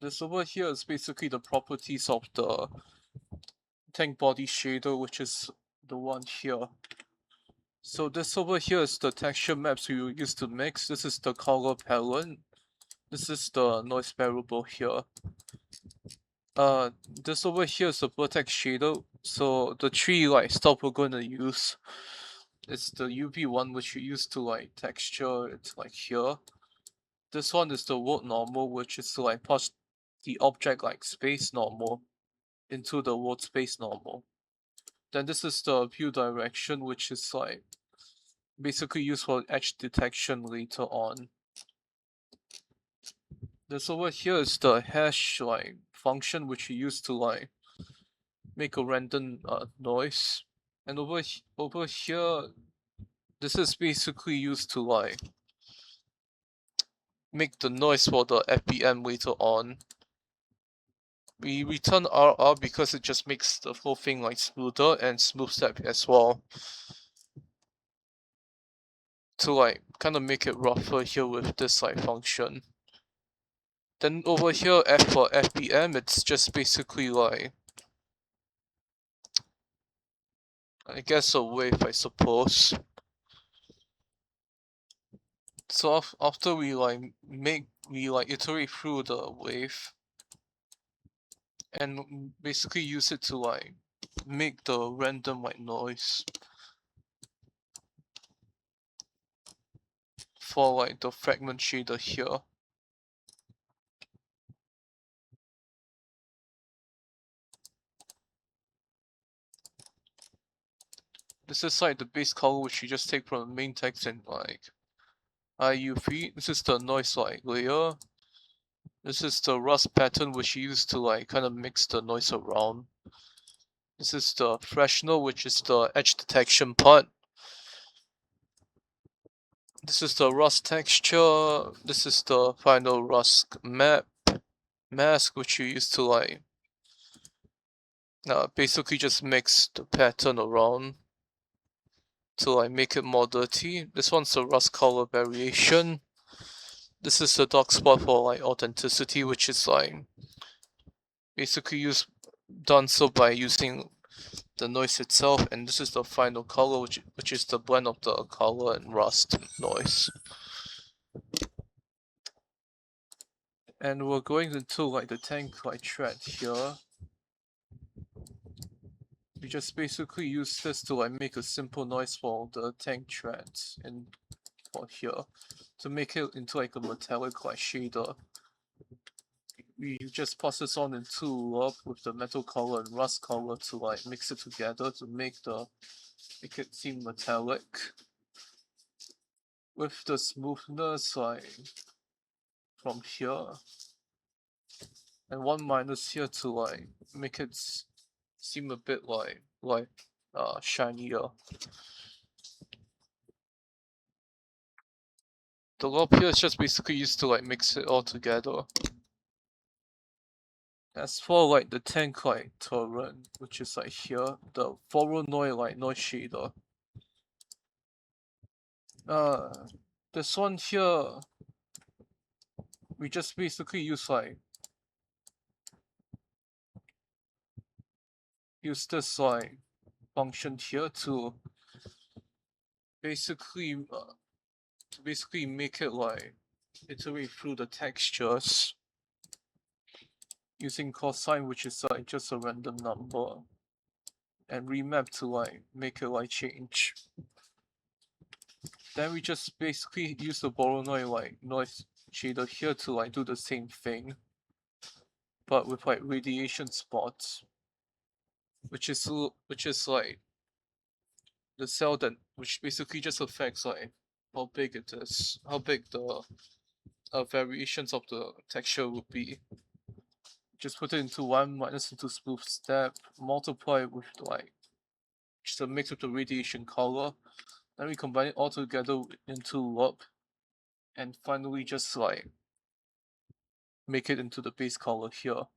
This over here is basically the properties of the tank body shader, which is the one here. So this over here is the texture maps we will use to mix. This is the color palette. This is the noise variable here. This over here is the vertex shader. So the three stuff we're going to use, it's the UV one which we use to texture. It's here. This one is the world normal, which is to push the object space normal into the world space normal. Then this is the view direction, which is basically used for edge detection later on. This over here is the hash function which we use to make a random noise. And over here, this is basically used to make the noise for the FBM later on. We return RR because it just makes the whole thing smoother and smooth step as well. To kind of make it rougher here with this function. Then over here, F for FBM, it's just basically I guess a wave, I suppose. So after we iterate through the wave and basically use it to make the random noise for the fragment shader here. This is the base color which you just take from the main text and IUV. This is the noise layer. This is the rust pattern which you use to kind of mix the noise around. This is the freshener, which is the edge detection part. This is the rust texture. This is the final rust mask, which you use to basically just mix the pattern around to make it more dirty. This one's the rust color variation. This is the dark spot for authenticity, which is basically done so by using the noise itself, and this is the final color, which is the blend of the color and rust noise. And we're going into the tank thread here. We just basically use this to make a simple noise for the tank threads and for here to make it into a metallic shader. We just pass this on into loop with the metal color and rust color to mix it together to make it seem metallic. With the smoothness from here and one minus here to make it seem a bit shinier. The loop here is just basically used to mix it all together. As for the tank torrent, which is here, the Voronoi noise shader. This one here, we just basically use this function here to basically make it iterate through the textures using cosine, which is just a random number, and remap to make it change. Then we just basically use the Voronoi noise shader here to do the same thing, but with radiation spots, which is the cell which basically just affects how big it is, how big the variations of the texture would be. Just put it into 1 minus into smooth step, multiply with just a mix with the radiation color. Then we combine it all together into loop, and finally just make it into the base color here.